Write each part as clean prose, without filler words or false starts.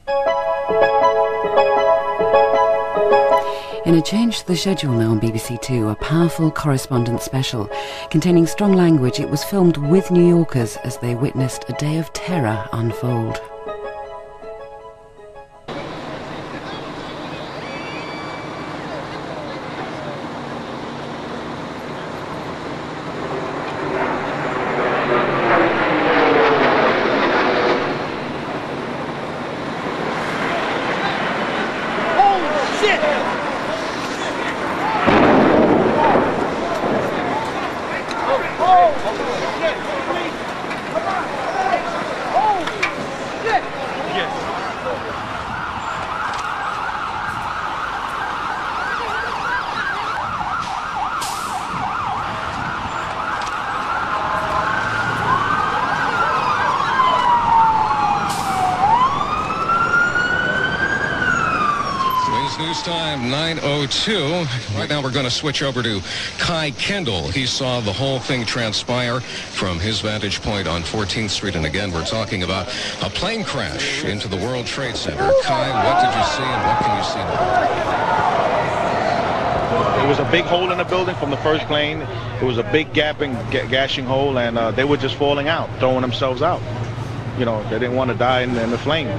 In a change to the schedule now on BBC Two, a powerful correspondent special containing strong language, it was filmed with New Yorkers as they witnessed a day of terror unfold. News time, 9:02. Right now we're going to switch over to Kai Kendall. He saw the whole thing transpire from his vantage point on 14th Street. And again, we're talking about a plane crash into the World Trade Center. Kai, what did you see and what can you see now? There was a big hole in the building from the first plane. It was a big gashing hole, and they were just falling out, throwing themselves out. You know, they didn't want to die in the flame.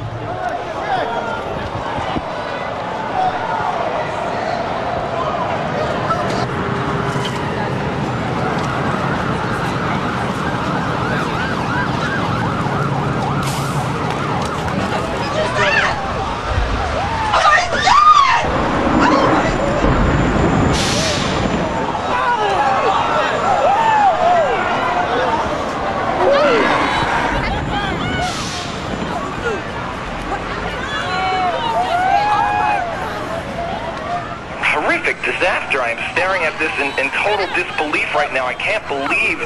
Disaster. I am staring at this in total disbelief right now. I can't believe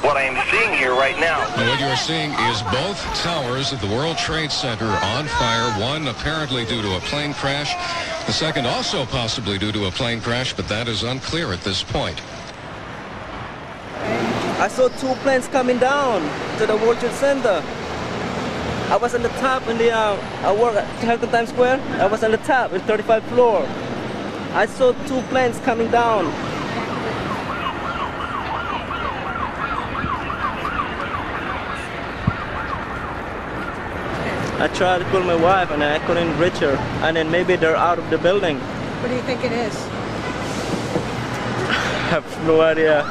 what I am seeing here right now. And what you're seeing is both towers of the World Trade Center on fire. One apparently due to a plane crash. The second also possibly due to a plane crash, but that is unclear at this point. I saw two planes coming down to the World Trade Center. I was on the top in the, I work at Hilton Times Square. I was on the top, in 35th floor. I saw two planes coming down. I tried to call my wife and I couldn't reach her. And then maybe they're out of the building. What do you think it is? I have no idea.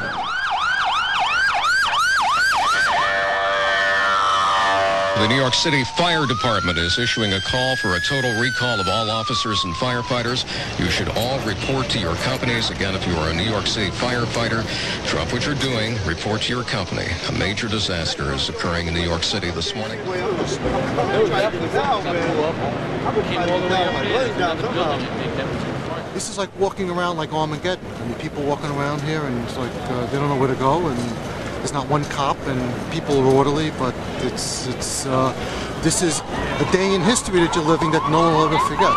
The New York City Fire Department is issuing a call for a total recall of all officers and firefighters. You should all report to your companies. Again, if you are a New York City firefighter, drop what you're doing, report to your company. A major disaster is occurring in New York City this morning. This is like walking around like Armageddon. I mean, people walking around here and it's like they don't know where to go, and there's not one cop, and people are orderly, but this is a day in history that you're living that no one will ever forget.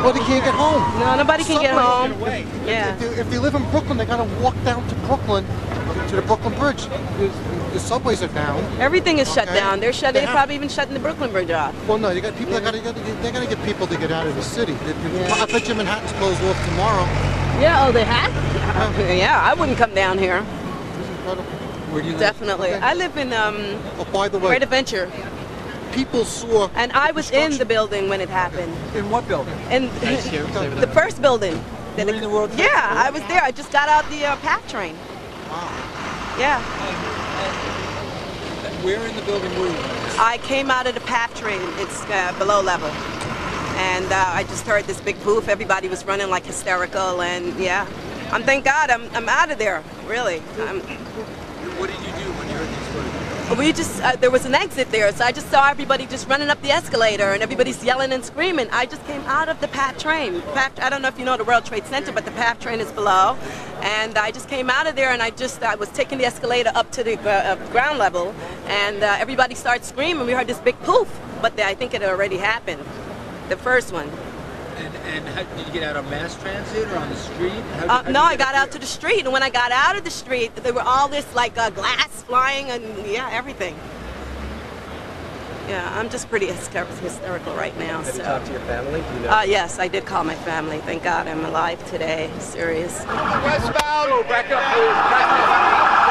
Well, they can't get home. No, nobody can get home. Yeah. If they live in Brooklyn, they gotta walk down to Brooklyn, to the Brooklyn Bridge. The subways are down. Everything is shut down. They're shut. They're probably even shutting the Brooklyn Bridge off. Well, no, you got people. They gotta get people to get out of the city. I bet you Manhattan's closed off tomorrow. Yeah. Oh, they have. Yeah, I wouldn't come down here. It's incredible. Where do you live? Definitely. Okay. I live in Oh, by the way, Great Adventure. People saw. And I was in the building when it happened. In what building? In the first building. You were in the World Trade Yeah, Center? I was there. I just got out the PATH train. Wow. Yeah. Where in the building were you? I came out of the PATH train. It's below level. And I just heard this big poof. Everybody was running like hysterical. And yeah, thank God I'm out of there, really. What did you do when you heard these stories? We just, there was an exit there, so I just saw everybody just running up the escalator and everybody's yelling and screaming. I just came out of the PATH train. I don't know if you know the World Trade Center, but the PATH train is below. And I just came out of there and I was taking the escalator up to the ground level, and everybody started screaming. We heard this big poof, but I think it had already happened, the first one. And how, did you get out on mass transit or on the street? No, I got out to the street, and when I got out of the street, there were all this like glass flying and yeah, everything. Yeah, I'm just pretty hysterical right now. Have you talked to your family? Do you know? Yes, I did call my family. Thank God I'm alive today. Serious. Westbound! Oh, back up, please. Back up.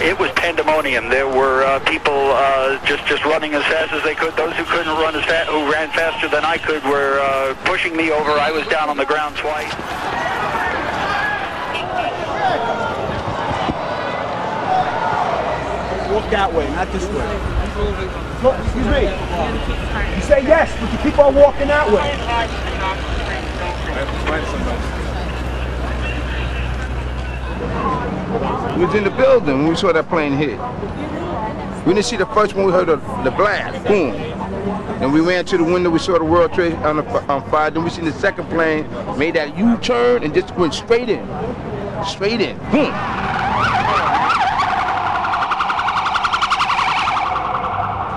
It was pandemonium. There were people just running as fast as they could. Those who couldn't run as fast, who ran faster than I could, were pushing me over. I was down on the ground twice. Walk that way, not this way. Look, excuse me. You say yes, but you keep on walking that way. We was in the building when we saw that plane hit. We didn't see the first one, we heard the blast, boom. And we ran to the window, we saw the World Trade on fire. Then we seen the second plane, made that U-turn and just went straight in. Straight in, boom.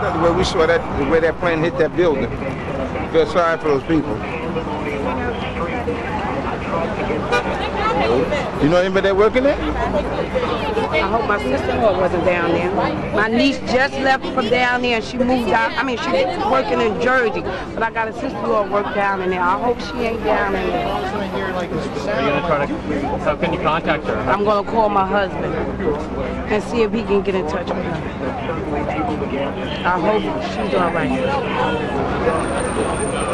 The way we saw that, the way that plane hit that building. Feel sorry for those people. You know anybody that working there? I hope my sister-in-law wasn't down there. My niece just left from down there and she moved out. I mean, she's working in Jersey, but I got a sister-in-law work down in there. I hope she ain't down in there. Are you going to try to, how can you contact her? I'm going to call my husband and see if he can get in touch with her. I hope she's all right.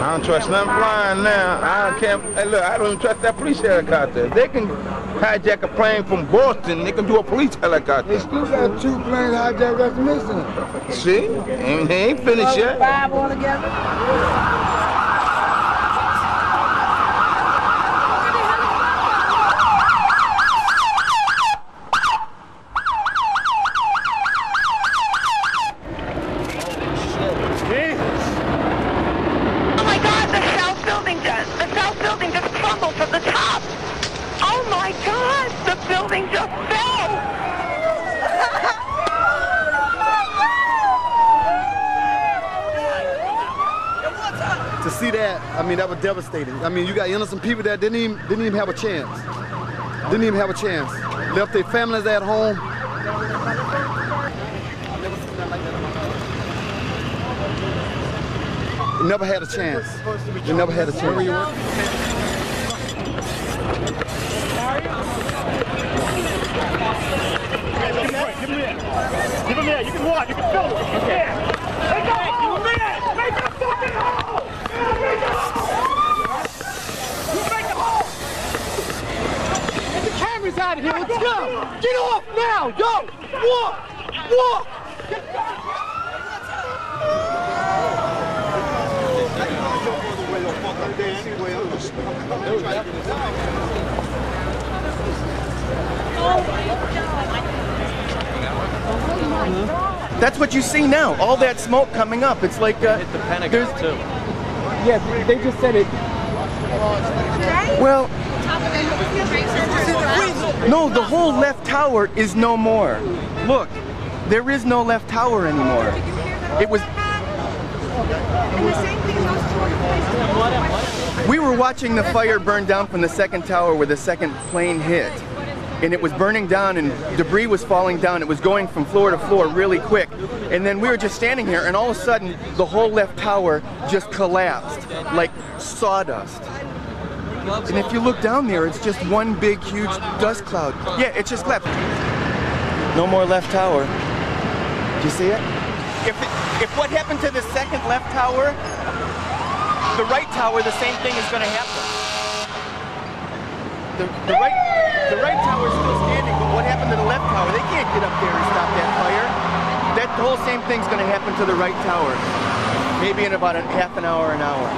I don't trust nothing flying now. I can't. Hey, look, I don't even trust that police helicopter. They can hijack a plane from Boston. They can do a police helicopter. They still got 2 planes hijacked after missing. See? And they ain't finished yet. 5 altogether? To see that, I mean, that was devastating. I mean, you got innocent people that didn't even have a chance. Didn't even have a chance. Left their families at home. Never had a chance. They never had a chance. Where you work? Give him here. Give him here. You can walk. You can film him. Okay. Make a hole. Give him here. Make a fucking hole. You make a hole. Get the cameras out of here. Let's go. Get off now. Go. Walk. Walk. That's what you see now. All that smoke coming up. It's like hit the Pentagon too. Yeah, they just said it. Well, no, the whole left tower is no more. Look, there is no left tower anymore. It was. We were watching the fire burn down from the second tower where the second plane hit. And it was burning down and debris was falling down. It was going from floor to floor really quick. And then we were just standing here and all of a sudden the whole left tower just collapsed like sawdust. And if you look down there, it's just one big huge dust cloud. Yeah, it's just left. No more left tower. Do you see it? If what happened to the second left tower, the right tower, the same thing is going to happen. The right tower is still standing, but what happened to the left tower? They can't get up there and stop that fire. That whole same thing's going to happen to the right tower. Maybe in about half an hour, an hour.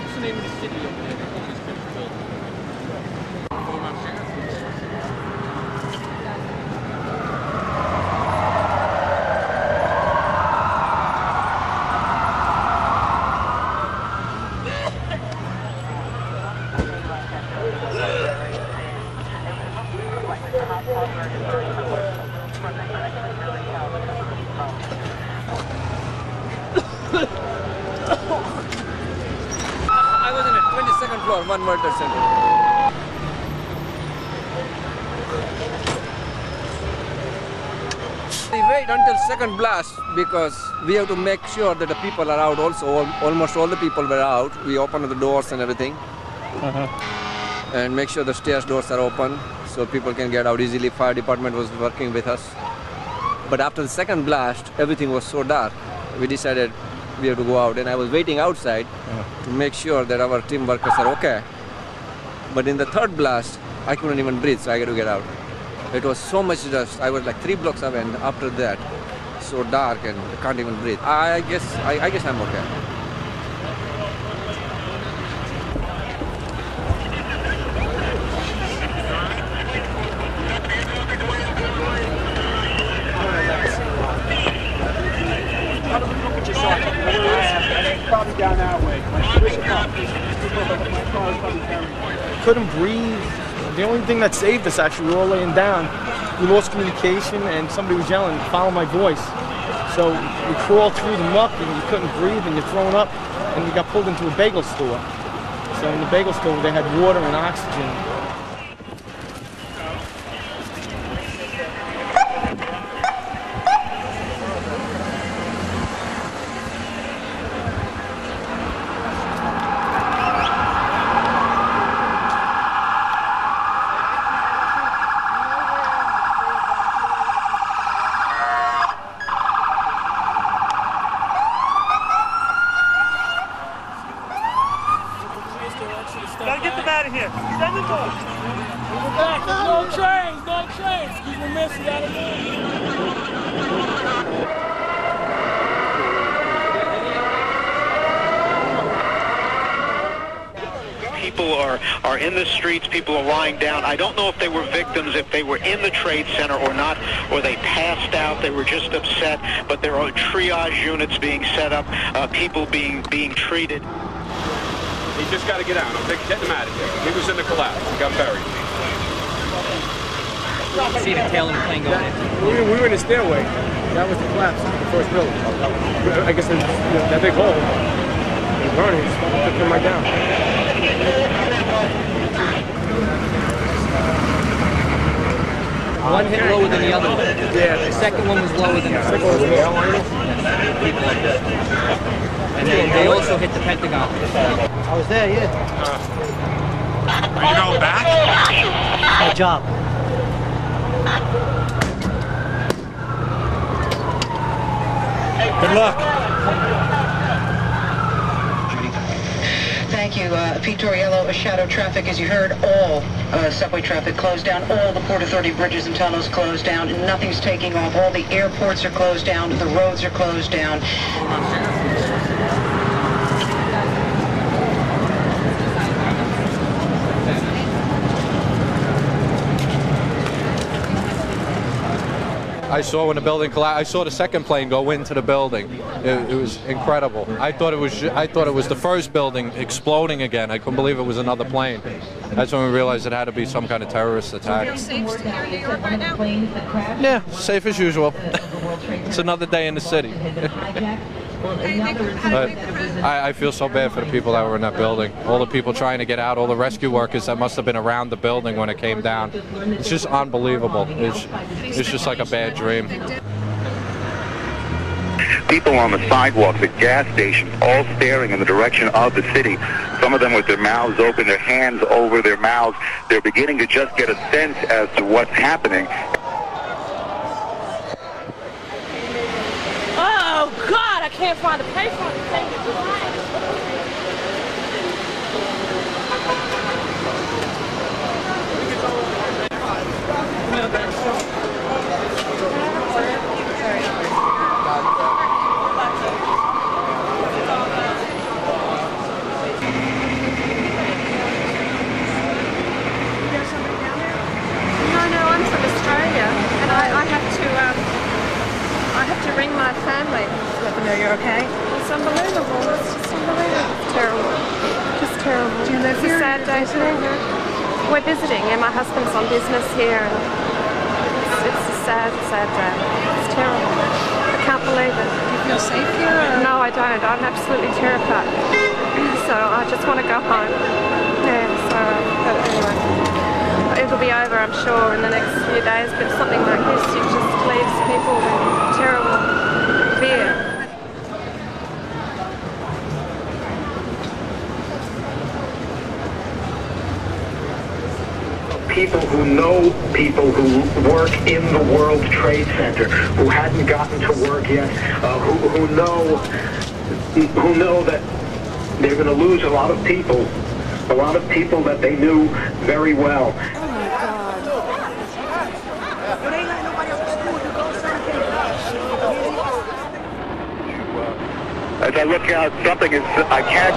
What's the name of the city over there? I was in the 22nd floor, one World Trade Center. We wait until second blast because we have to make sure that the people are out also. Almost all the people were out. We opened the doors and everything. And make sure the stairs doors are open so people can get out easily. Fire department was working with us. But after the second blast, everything was so dark. We decided we have to go out. And I was waiting outside to make sure that our team workers are okay. But in the third blast, I couldn't even breathe, so I had to get out. It was so much dust. I was like 3 blocks away, and after that, so dark and I can't even breathe. I guess I'm okay. Probably down that way. Couldn't breathe. The only thing that saved us, actually, we were all laying down. We lost communication, and somebody was yelling, "Follow my voice." So we crawled through the muck, and you couldn't breathe, and you're thrown up, and we got pulled into a bagel store. So in the bagel store, they had water and oxygen. Gotta get them out of here. Send them off. Move back. No trains. No trains. Keep them missing out of here. People are in the streets. People are lying down. I don't know if they were victims, if they were in the Trade Center or not, or they passed out. They were just upset. But there are triage units being set up. People being treated. He just got to get out. I'm getting him out of here. He was in the collapse. He got buried. See the tail of the plane going in. We were in the stairway. That was the collapse of the first building. I guess that big hole was burning. It took him right down. One hit lower than the other one. Yeah. The second one was lower than the first one. People like that. And they also hit the Pentagon. I was there, yeah. Are you going back? My job. Good luck. Thank you. Pete Torriello, shadow traffic, as you heard, all subway traffic closed down, all the Port Authority bridges and tunnels closed down, nothing's taking off, all the airports are closed down, the roads are closed down. I saw when the building collapsed. I saw the second plane go into the building. It was incredible. I thought it was the first building exploding again. I couldn't believe it was another plane. That's when we realized it had to be some kind of terrorist attack. Yeah, safe as usual. It's another day in the city. But I feel so bad for the people that were in that building. All the people trying to get out, all the rescue workers that must have been around the building when it came down. It's just unbelievable. It's just like a bad dream. People on the sidewalks at gas stations all staring in the direction of the city. Some of them with their mouths open, their hands over their mouths. They're beginning to just get a sense as to what's happening. Oh, God, I can't find a payphone to take it to mine. No, I'm from Australia, and I have to ring my family to let them know you're okay. It's unbelievable. It's just Hello today. We're visiting, and my husband's on business here. And it's a sad, sad day. It's terrible. I can't believe it. Do you feel safe here? Or? No, I don't. I'm absolutely terrified. So I just want to go home. Yeah, so, but anyway. It'll be over, I'm sure, in the next few days, but something like this, it just leaves people in terrible fear. People who know people who work in the World Trade Center, who hadn't gotten to work yet, who know that they're going to lose a lot of people that they knew very well. As I look out, something is, I can't,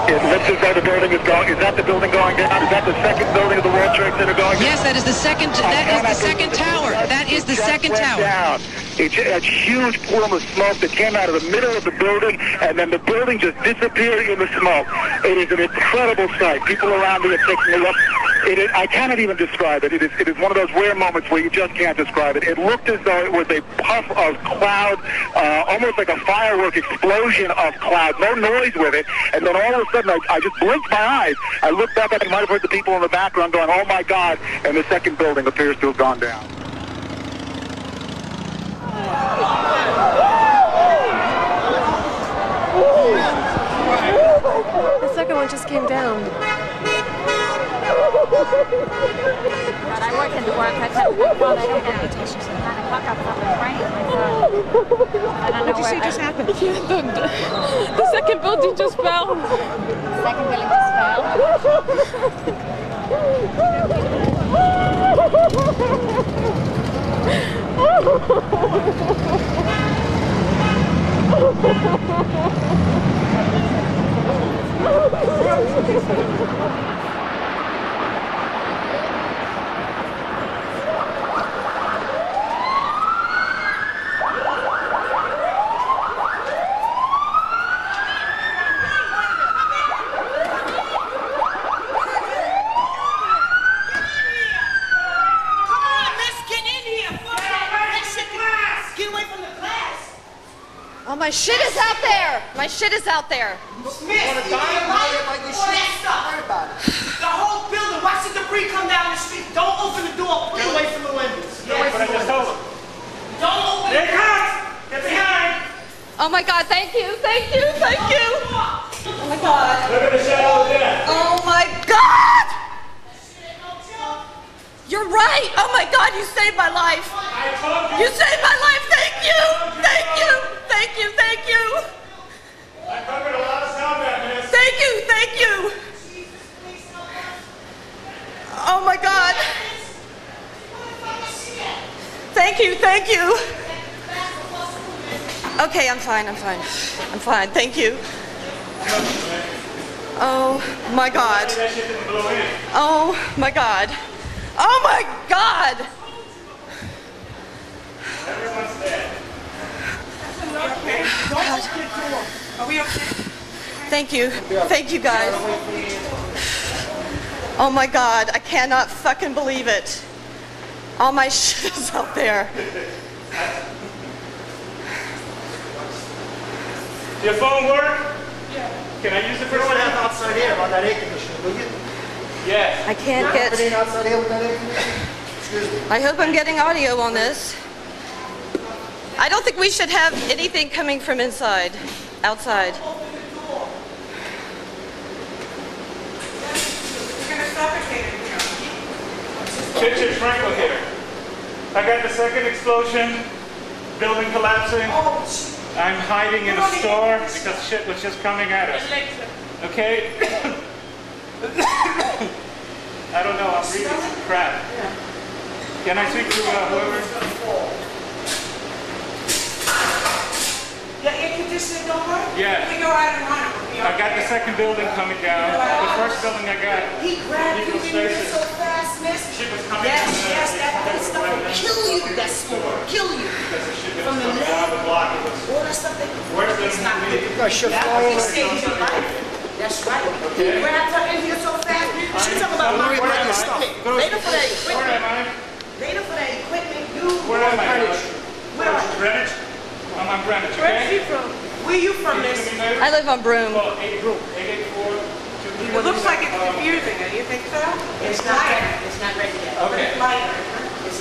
it looks as though the building is going, is that the building going down? Is that the second building of the World Trade Center going down? Yes, that is the second tower. That is the second tower. Down. It's a huge plume of smoke that came out of the middle of the building, and then the building just disappeared in the smoke. It is an incredible sight. People around me are taking a look. I cannot even describe it. It is one of those rare moments where you just can't describe it. It looked as though it was a puff of cloud, almost like a firework explosion of cloud. No noise with it. And then all of a sudden, I just blinked my eyes. I looked back and I might have heard the people in the background going, "Oh my God!" And the second building appears to have gone down. The second one just came down. But I work in the work. I can't. Well, I don't get any attention to 9 o'clock. I've got my brain. I don't know What did you say just happened? The second building just fell. The second building just fell. Oh, my shit is out there! My shit is out there! Miss, you want to die? All that stuff. The whole building. Watch the debris come down the street. Don't open the door. Get away from the windows. Get away from the windows. Don't open the door. Get behind. Oh my God, thank you, thank you, thank you! Oh my God. Look at the shadow there. Oh my God! You're right! Oh my God, you saved my life! You saved my life! Thank you! Thank you! Thank you! Thank you! I covered a lot of sound back, miss. Thank you! Thank you! Oh my God! Thank you! Thank you! Okay, I'm fine. I'm fine. I'm fine. Thank you. Oh my God! Oh my God! Oh my God! Everyone's dead. Are we okay? Thank you. Thank you guys. Oh my God, I cannot fucking believe it. All my shit is out there. Your phone work? Yeah. Can I use it for You don't have outside air on that air conditioner, will you? Yes. I can't get... Everything outside air with that air conditioner? Excuse me. I hope I'm getting audio on this. I don't think we should have anything coming from inside, outside. We're gonna suffocate in here. Kitchen sprinkle here. I got the second explosion, building collapsing. I'm hiding in a store because shit was just coming at us. Okay? I don't know, I'm reading some crap. Can I speak to whoever? The air conditioner don't work? Yeah. We go out and run it. I got the second building coming down. The first building I got. He grabbed you in there so fast, miss. Shit was coming Yes, from yes, that stuff will kill you. That smoke will kill you. From the leg, all that stuff. Worse than it's not me. good. That will save your life. That's right. He grabbed her in here so fast. She's talking about my stuff. Later for that equipment. Later for that equipment, you Where am I? Greenwich. Where are you? Greenwich? I'm on Greenwich, Where's okay? you from? Where you from, miss? I live on Broome. Well, 884. It looks like it's confusing. You think so? It's not. It's not ready yet. Okay. It's lighter.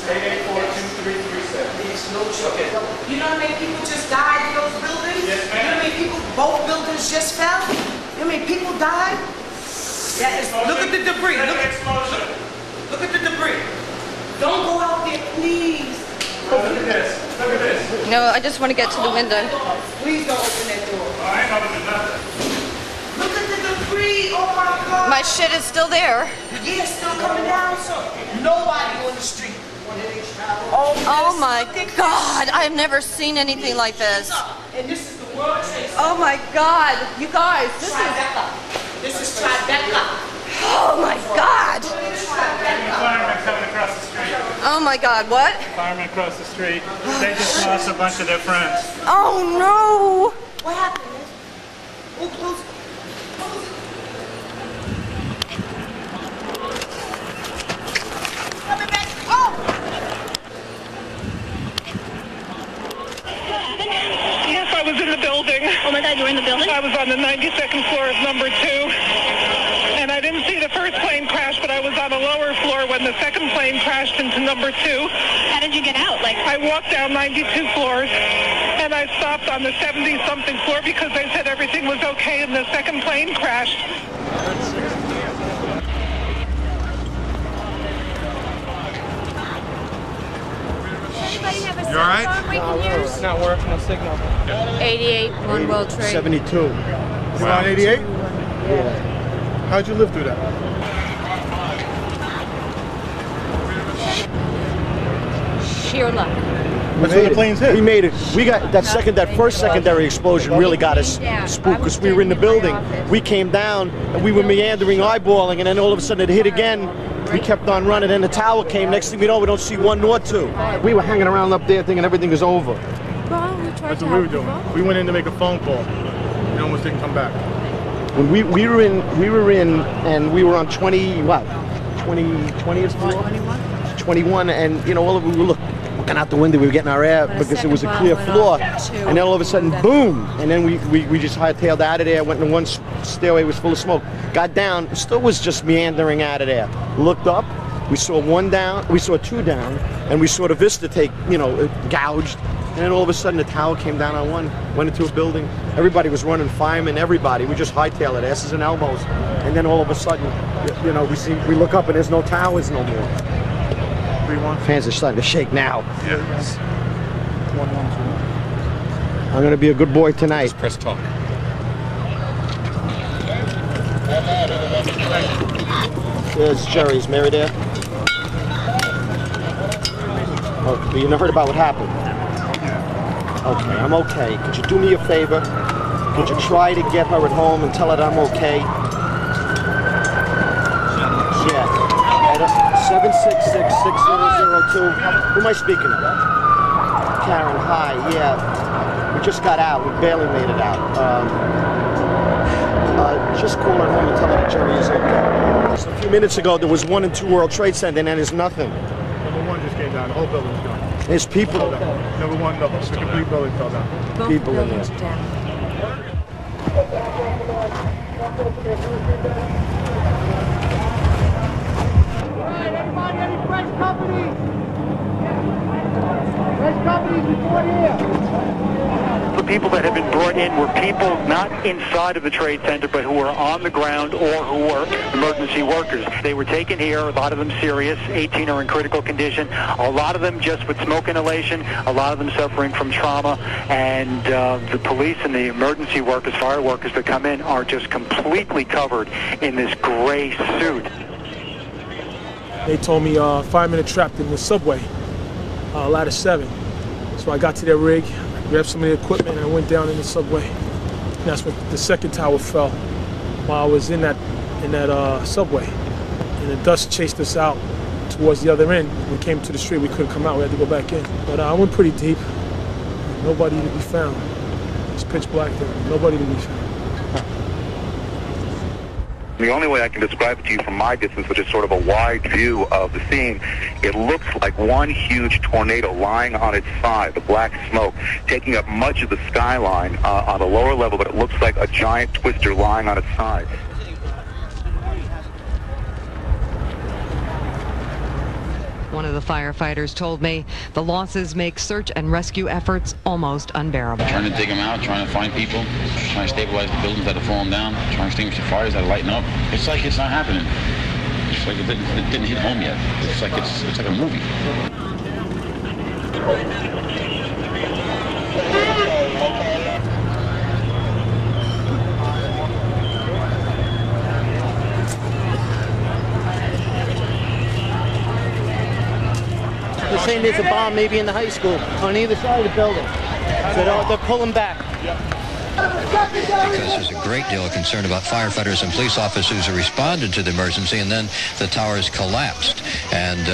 884-2337. There's no choice. You know how many people just died in those buildings? Yes, ma'am. You know how many people, both buildings just fell? You know how many people died? That is, look at the debris. Look at the debris. Don't go out there, please. Look at this. Look at this. No, I just want to get to the window. Please don't open that door. I ain't opening nothing. Look at the debris. Oh my God. My shit is still there. Yeah, it's still coming down, so nobody on the street. Oh my God, I've never seen anything like this. And this is the World Trade Center. Oh my God, you guys, this is... This is Tribeca. Oh my God. Firemen coming across the street. Oh my God, what? Firemen across the street. They just lost a bunch of their friends. Oh no. What happened, miss? Who's coming back? Oh! Yes, I was in the building. Oh my God, you were in the building? I was on the 92nd floor of number 2. And I didn't see the first plane crash, but I was on a lower floor when the second plane crashed into number 2. How did you get out? Like, I walked down 92 floors, and I stopped on the 70-something floor because they said everything was okay, and the second plane crashed. You all right? It's not working, no signal. 88, One World Trade. 72. You on 88? Yeah. How'd you live through that? Sheer luck. That's where the planes hit. We made it. We got that first secondary explosion really got us spooked because we were in the building. We came down and we were meandering, eyeballing, and then all of a sudden it hit again. We kept on running, and the tower came. Next thing we know, we don't see one nor two. We were hanging around up there thinking everything was over. That's what we were doing. We went in to make a phone call. We almost didn't come back. When we were in, and we were on 20th floor? 21, and you know, all of we were looking out the window, we were getting our air because it was a clear floor, and then all of a sudden, boom, and then we just hightailed out of there, went in one stairway, was full of smoke, got down, still was just meandering out of there, looked up, we saw one down, we saw two down, and we saw the vista take, you know, gouged, and then all of a sudden the tower came down on one, went into a building, everybody was running, firemen, everybody, we just hightailed it, asses and elbows, and then all of a sudden, you know, we look up and there's no towers no more. Fans are starting to shake now. Yes. 112. I'm going to be a good boy tonight. Just press talk. There's Jerry's. Mary there? Oh, you heard about what happened? Okay, I'm okay. Could you do me a favor? Could you try to get her at home and tell her that I'm okay? Yeah. 766-6002. Who am I speaking of? Karen, hi. Yeah, we just got out. We barely made it out. Just call her home and tell her that Jerry is okay. Just a few minutes ago, there was 1 and 2 World Trade Center, and then there's nothing. Number 1 just came down. The whole building's gone. There's people. Number 1, the complete building fell down. People in there. Fresh companies! Fresh companies report here! The people that have been brought in were people not inside of the Trade Center, but who were on the ground or who were emergency workers. They were taken here, a lot of them serious, 18 are in critical condition, a lot of them just with smoke inhalation, a lot of them suffering from trauma, and the police and the emergency workers, fire workers that come in are just completely covered in this gray suit. They told me firemen are trapped in the subway, ladder 7. So I got to their rig, grabbed some of the equipment, and I went down in the subway. And that's when the second tower fell while I was in that subway. And the dust chased us out towards the other end. We came to the street, we couldn't come out, we had to go back in. But I went pretty deep. Nobody to be found. It's pitch black there, nobody to be found. The only way I can describe it to you from my distance, which is sort of a wide view of the scene, it looks like one huge tornado lying on its side, the black smoke, taking up much of the skyline on the lower level, but it looks like a giant twister lying on its side. One of the firefighters told me the losses make search and rescue efforts almost unbearable. Trying to dig them out, trying to find people, trying to stabilize the buildings that have fallen down, trying to extinguish the fires that are lighting up. It's like it's not happening. It's like it didn't hit home yet. It's like a movie. They're saying there's a bomb maybe in the high school on either side of the building. So they're pulling back. Because there's a great deal of concern about firefighters and police officers who responded to the emergency, and then the towers collapsed. And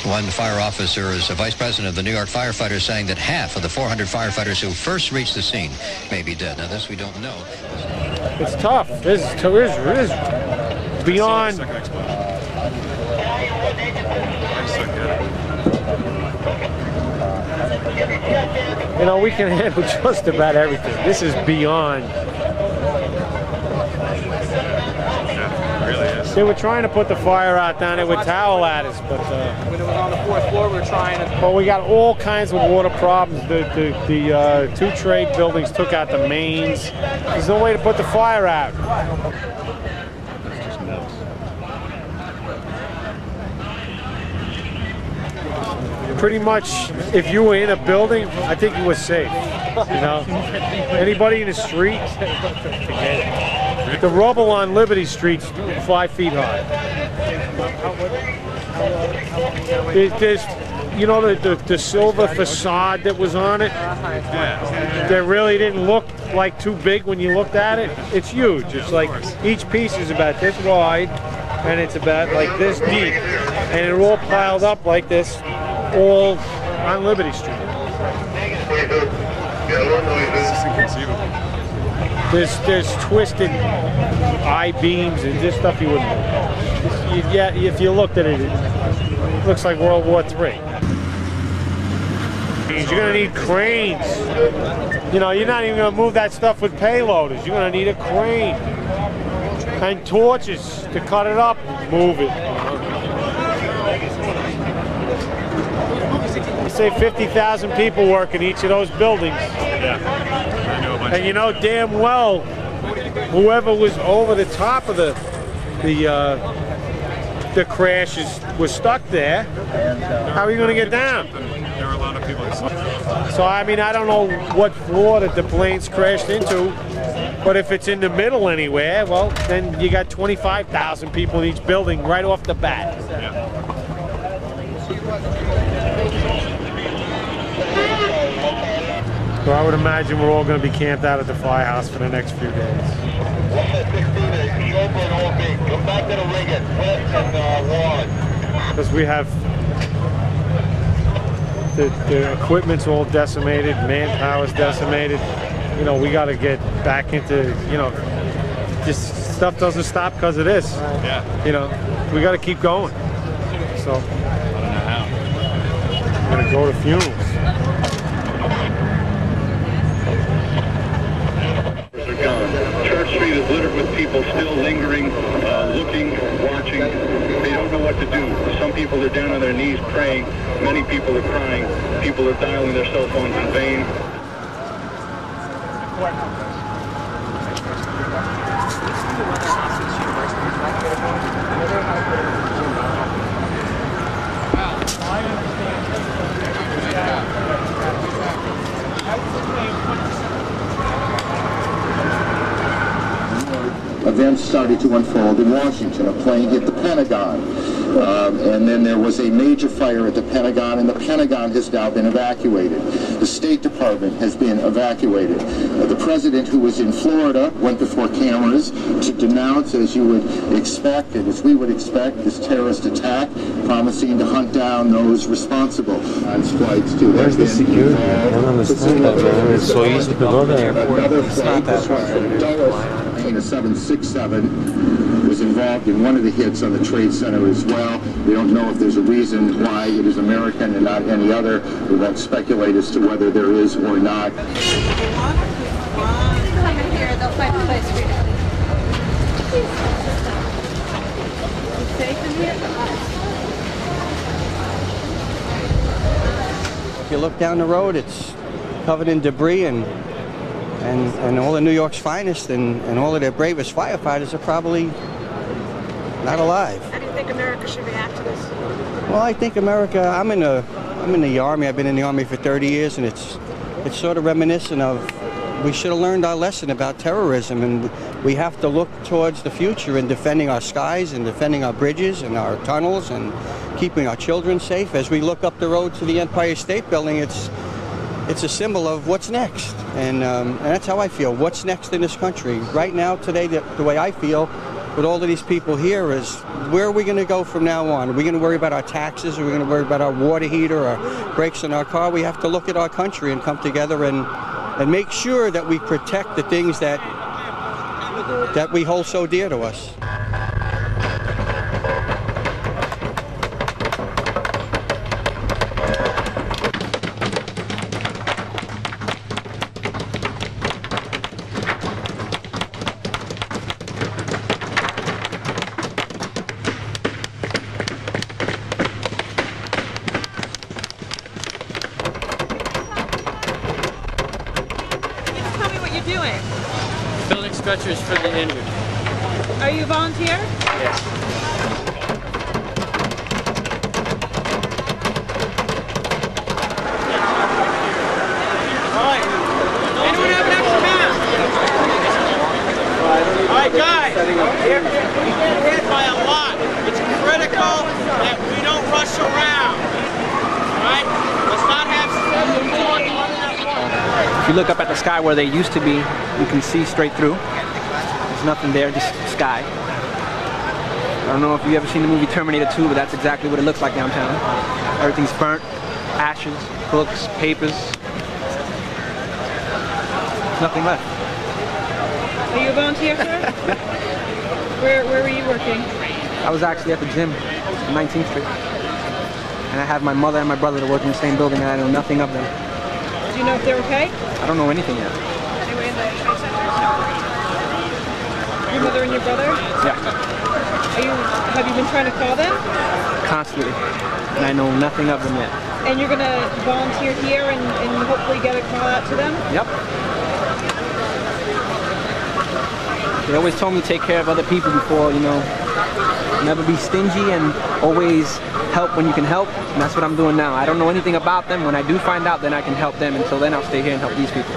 one fire officer is a vice president of the New York firefighters, saying that half of the 400 firefighters who first reached the scene may be dead. Now this we don't know. It's tough. This is beyond. You know, we can handle just about everything. This is beyond. Yeah, it really is. They were trying to put the fire out down there with towel ladders, but when it was on the 4th floor, we were trying to. Well, we got all kinds of water problems. The two trade buildings took out the mains. There's no way to put the fire out. Pretty much, if you were in a building, I think you were safe. You know, anybody in the street, the rubble on Liberty Street's 5 feet high. There's you know, the silver facade that was on it, that really didn't look like too big when you looked at it. It's huge. It's like each piece is about this wide, and it's about like this deep, and it all piled up like this, all on Liberty Street. It's just inconceivable. There's twisted I-beams and just stuff you wouldn't know. Yeah, if you looked at it, it looks like World War III. You're gonna need cranes. You know, you're not even gonna move that stuff with payloaders. You're gonna need a crane and torches to cut it up, move it. You say 50,000 people work in each of those buildings. Yeah, I know a bunch. And you know damn well, whoever was over the top of the crashes was stuck there. How are you going to get down? There were a lot of people that slept. So I mean, I don't know what floor that the planes crashed into, but if it's in the middle anywhere, well, then you got 25,000 people in each building right off the bat. Yeah. So I would imagine we're all going to be camped out at the firehouse for the next few days. Because we have the equipment's all decimated, manpower's decimated. You know, we got to get back into, you know, just stuff doesn't stop because of this. Yeah. You know, we got to keep going. So I don't know how. we're going to go to funerals. Church Street is littered with people still lingering, looking, watching. They don't know what to do. Some people are down on their knees praying. Many people are crying. People are dialing their cell phones in vain. Events started to unfold in Washington. A plane hit the Pentagon, and then there was a major fire at the Pentagon, and the Pentagon has now been evacuated. The State Department has been evacuated. The president, who was in Florida, went before cameras to denounce, as you would expect, and as we would expect, this terrorist attack, promising to hunt down those responsible. Flights too. Where's the security? I don't understand that, man. It's so easy to go to the airport. Another flight was from Dulles. between a 767 was involved in one of the hits on the Trade Center as well. We don't know if there's a reason why it is American and not any other. We won't speculate as to whether there is or not. Come in here, they'll find a place for you. You safe in here? If you look down the road, it's covered in debris, and all of New York's finest and all of their bravest firefighters are probably not alive. How do you think America should react to this? Well, I think America, I'm in the Army. I've been in the Army for 30 years, and it's sort of reminiscent of, we should have learned our lesson about terrorism, and we have to look towards the future in defending our skies and defending our bridges and our tunnels and keeping our children safe. As we look up the road to the Empire State Building, it's a symbol of what's next, and that's how I feel. What's next in this country? Right now, today, the way I feel with all of these people here is, where are we going to go from now on? Are we going to worry about our taxes? Are we going to worry about our water heater or brakes in our car? We have to look at our country and come together and make sure that we protect the things that we hold so dear to us. Building stretchers for the injured. Are you a volunteer? Yes. Alright. Anyone have an extra mask? Alright, guys. You're hit by a lot. It's critical that we don't rush around. Alright? Let's not have If you look up at the sky where they used to be, you can see straight through. There's nothing there, just sky. I don't know if you've ever seen the movie Terminator 2, but that's exactly what it looks like downtown. Everything's burnt, ashes, books, papers. There's nothing left. Are you a volunteer, sir? Where were you working? I was actually at the gym on 19th Street. And I have my mother and my brother that work in the same building, and I know nothing of them. Do you know if they're okay? I don't know anything yet. Anyway, in the trade center? Your mother and your brother? Yeah. Have you been trying to call them? Constantly. And I know nothing of them yet. And you're going to volunteer here and hopefully get a call out to them? Yep. They always told me to take care of other people before, you know, never be stingy and always help when you can help, and that's what I'm doing now. I don't know anything about them. When I do find out, then I can help them. Until then, I'll stay here and help these people.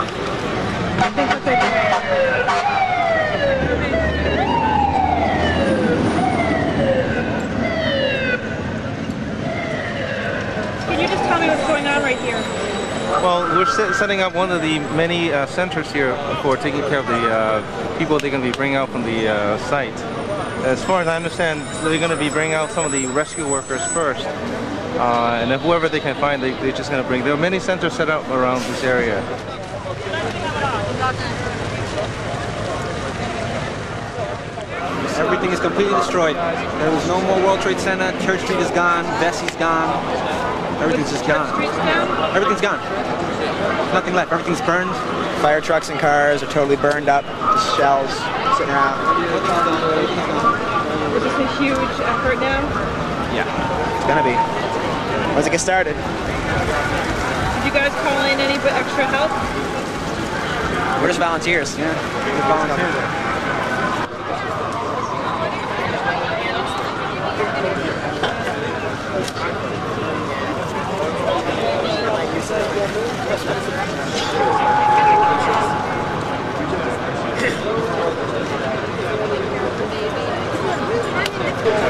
Can you just tell me what's going on right here? Well, we're setting up one of the many centers here for taking care of the people they're going to be bringing out from the site. As far as I understand, they're going to be bringing out some of the rescue workers first. And then whoever they can find, they're just going to bring. There are many centers set up around this area. Everything is completely destroyed. There was no more World Trade Center. Church Street is gone. Vessie's gone. Everything's just gone. Everything's gone. There's nothing left. Everything's burned. Fire trucks and cars are totally burned up. Just shells sitting around. Is this a huge effort now? Yeah, it's gonna be. Once it gets started. Did you guys call in any extra help? We're just volunteers. Yeah, we're volunteers.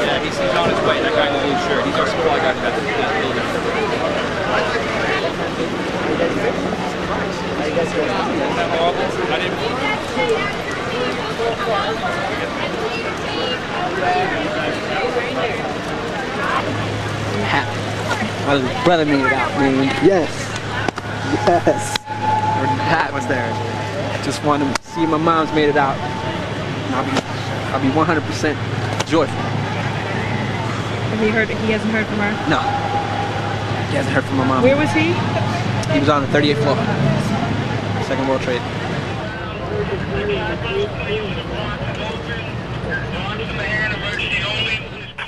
Yeah, he's on his way. That guy in the blue shirt. He's our supply guy at the building. My brother made it out, man. Yes. Yes. Her dad was there. I just wanted to see my mom's made it out. I'll be 100% joyful. Have you heard? He hasn't heard from her? No. He hasn't heard from my mom. Where was he? He was on the 38th floor. Second World Trade.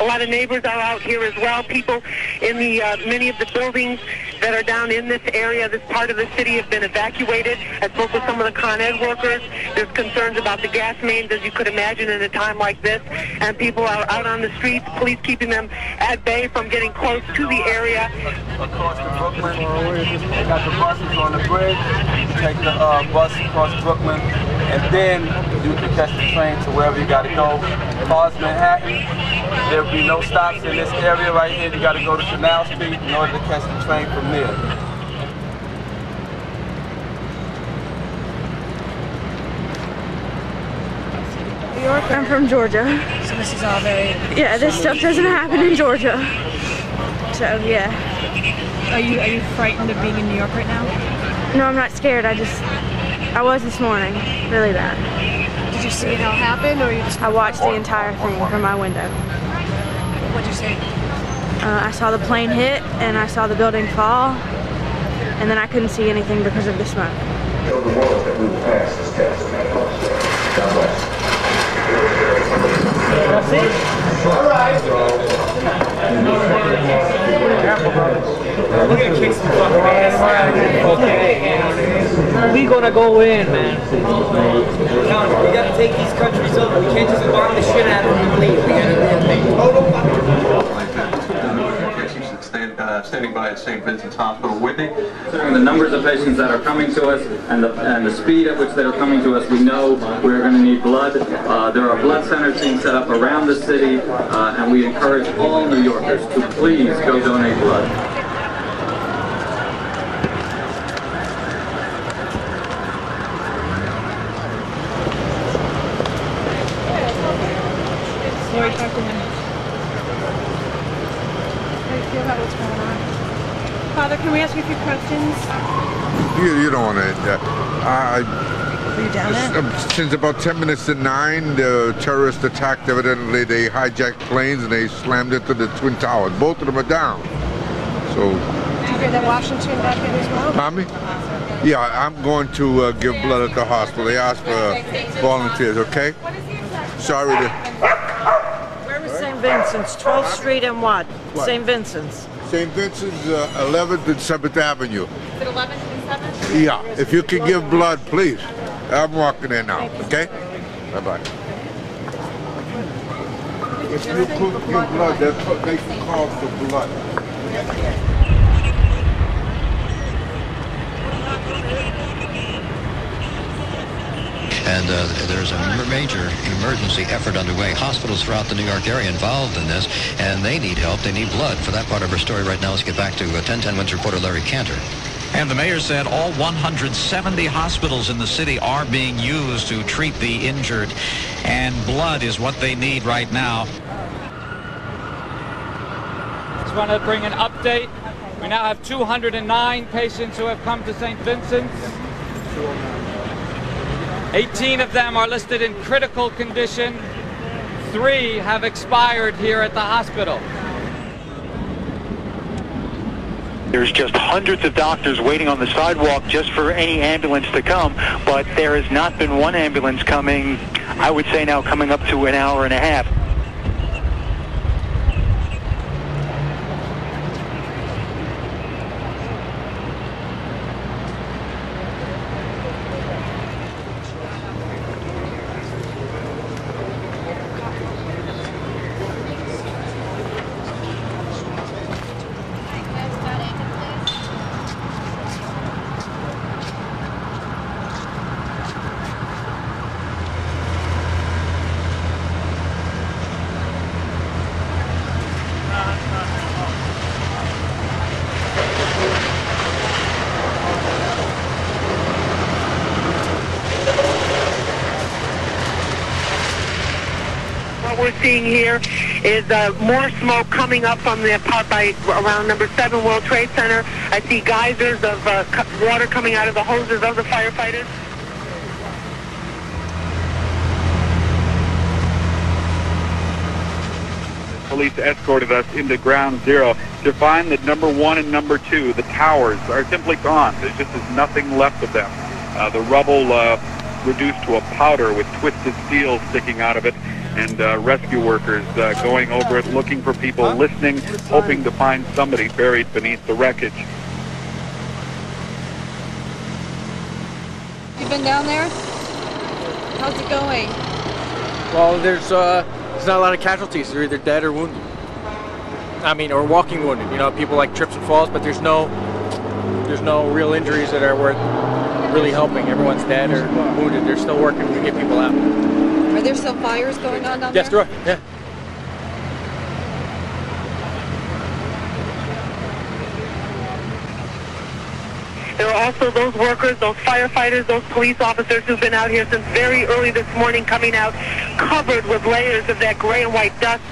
A lot of neighbors are out here as well. People in the many of the buildings that are down in this area, this part of the city, have been evacuated. I spoke with some of the Con Ed workers. There's concerns about the gas mains, as you could imagine, in a time like this. And people are out on the streets, police keeping them at bay from getting close to the area. Across to Brooklyn, they got the buses on the bridge. You take the bus across Brooklyn, and then you can catch the train to wherever you got to go. Across Manhattan, there'll be no stops in this area right here. You got to go to Canal Street in order to catch the train from there. New York? I'm from Georgia. So this is all very... Yeah, this stuff doesn't happen in Georgia. So, yeah. Are you frightened of being in New York right now? No, I'm not scared. I was this morning. Really bad. Did you see it all happen, or you just... I watched the entire thing from my window. What'd you see? I saw the plane hit, and I saw the building fall, and then I couldn't see anything because of the smoke. Show the world that we will pass this test. God bless. That's it? All right. We're gonna kick some fucking ass. We gonna go in, man. We gotta take these countries over. We can't just bomb the shit out of them and leave. We gotta standing by at St. Vincent's Hospital, Whitney. Considering the numbers of patients that are coming to us and the speed at which they are coming to us, we know we're going to need blood. There are blood centers being set up around the city, and we encourage all New Yorkers to please go donate blood. Lori, talk to him. How do you feel about what's going on? Father, can we ask you a few questions? You don't want to. Were you down there? Since about 10 minutes to 9, the terrorists attacked. Evidently, they hijacked planes and they slammed into the Twin Towers. Both of them are down. So. Did you hear that Washington got hit as well? Tommy? Yeah, I'm going to give blood at the hospital. They asked for volunteers, okay? Sorry to... Where was St. Vincent's? 12th Street and what? St. Vincent's. St. Vincent's, 11th and 7th Avenue. Is it 11th and 7th? Yeah, if you can give blood, please. I'm walking in now, okay? Bye-bye. If you could give blood, they can call for blood. And there's a major emergency effort underway. Hospitals throughout the New York area involved in this, and they need help. They need blood. For that part of our story right now, let's get back to 1010 Wins reporter Larry Cantor. And the mayor said all 170 hospitals in the city are being used to treat the injured, and blood is what they need right now. Just want to bring an update. We now have 209 patients who have come to St. Vincent's. 18 of them are listed in critical condition. 3 have expired here at the hospital. There's just hundreds of doctors waiting on the sidewalk just for any ambulance to come, but there has not been one ambulance coming, I would say now coming up to an hour and a half. We're seeing here is more smoke coming up from the part by around number 7 World Trade Center. I see geysers of water coming out of the hoses of the firefighters. police escorted us into ground zero to find that number 1 and number 2, the towers, are simply gone. There just is nothing left of them. The rubble reduced to a powder with twisted steel sticking out of it, and rescue workers going over it, looking for people, listening, hoping to find somebody buried beneath the wreckage. You been down there? How's it going? Well, there's not a lot of casualties. They're either dead or wounded. I mean, or walking wounded. You know, people like trips and falls, but there's no real injuries that are worth really helping. Everyone's dead or wounded. They're still working to get people out. Are there still fires going on down there? Yes, there are. Yeah. There are also those workers, those firefighters, those police officers who've been out here since very early this morning, coming out covered with layers of that gray and white dust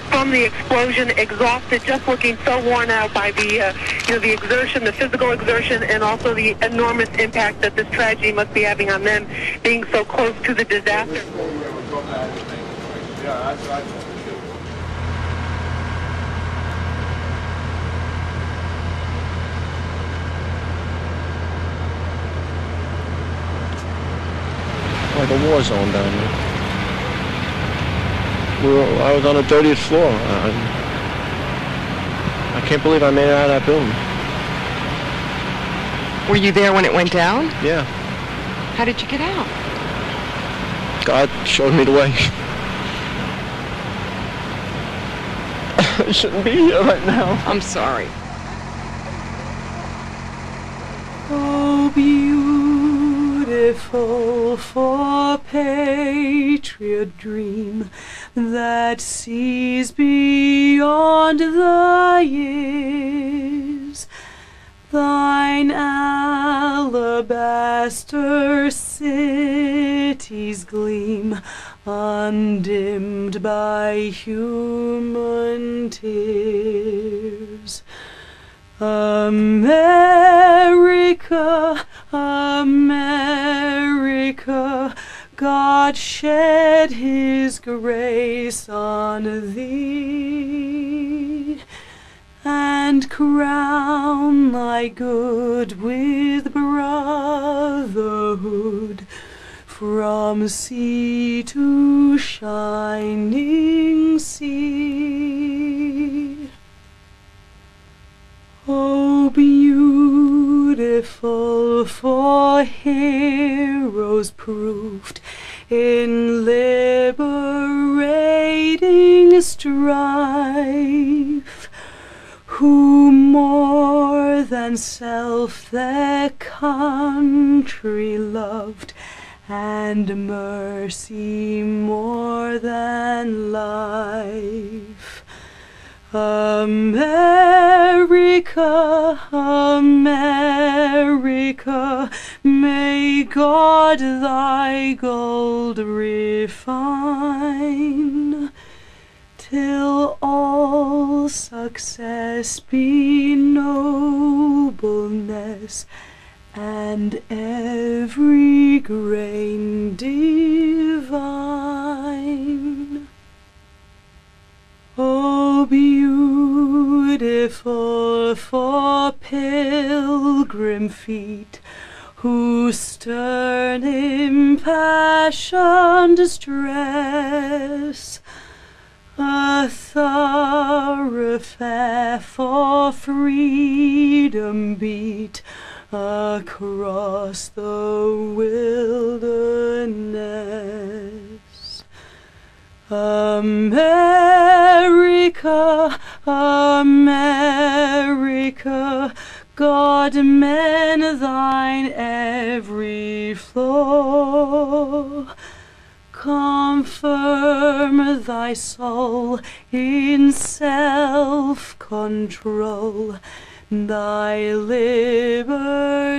from the explosion, exhausted, just looking so worn out by the, the exertion, the physical exertion, and also the enormous impact that this tragedy must be having on them, being so close to the disaster. Like a war zone down there. I was on the 30th floor. I can't believe I made it out of that building. Were you there when it went down? Yeah. How did you get out? God showed me the way. I shouldn't be here right now. I'm sorry. Oh, beautiful for patriot dream that sees beyond the years. Thine alabaster cities gleam, undimmed by human tears. America, America, God shed his grace on thee, and crown thy good with brotherhood, from sea to shining sea. Oh, beautiful for heroes proved in liberating strife, who more than self their country loved, and mercy more than life. America, America, may God thy gold refine, till all success be nobleness, and every grain divine. Oh, beautiful for pilgrim feet, whose stern impassioned stress a thoroughfare for freedom beat across the wilderness. America, America, God mend thine every flaw, confirm thy soul in self-control, thy liberty